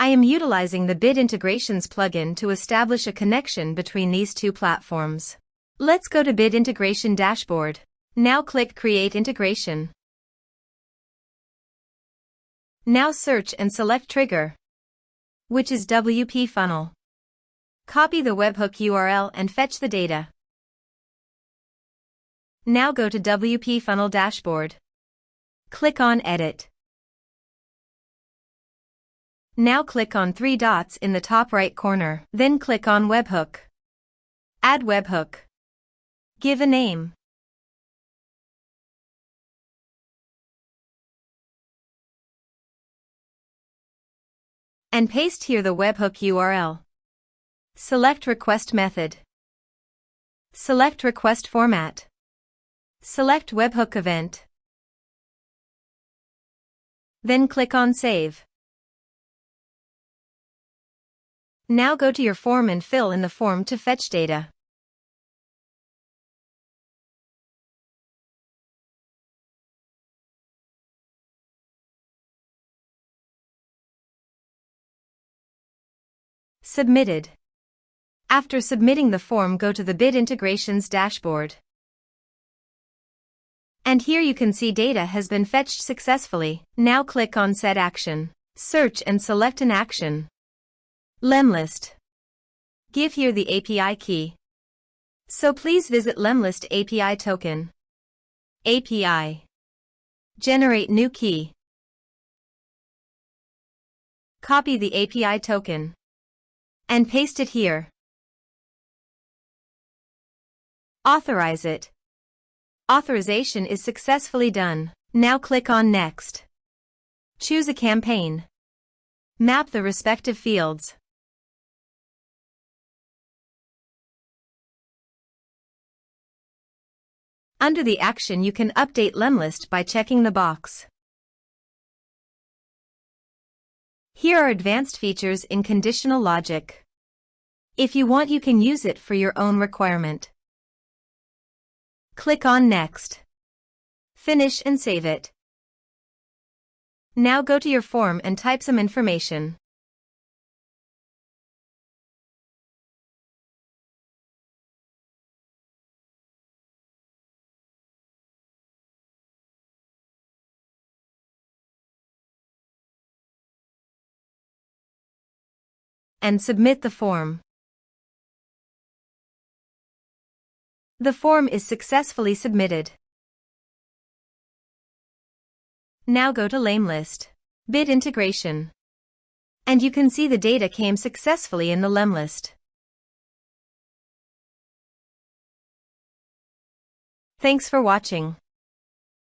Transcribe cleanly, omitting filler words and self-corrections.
I am utilizing the Bit Integrations plugin to establish a connection between these two platforms. Let's go to Bit Integration Dashboard. Now click Create Integration. Now search and select Trigger, which is WPFunnel. Copy the webhook URL and fetch the data. Now go to WPFunnel Dashboard. Click on Edit. Now click on 3 dots in the top right corner. Then click on Webhook. Add webhook. Give a name. And paste here the webhook URL. Select Request Method. Select Request Format. Select Webhook Event. Then click on Save. Now go to your form and fill in the form to fetch data. Submitted. After submitting the form, go to the Bit Integrations dashboard. And here you can see data has been fetched successfully. Now click on Set Action. Search and select an action. Lemlist. Give here the API key. So please visit Lemlist API token. API. Generate new key. Copy the API token and paste it here. Authorize it. Authorization is successfully done. Now click on Next. Choose a campaign. Map the respective fields. Under the action, you can update Lemlist by checking the box. Here are advanced features in conditional logic. If you want, you can use it for your own requirement. Click on Next. Finish and save it. Now go to your form and type some information. And submit the form. The form is successfully submitted. Now go to Lemlist. Bit Integration. And you can see the data came successfully in the Lemlist. Thanks for watching.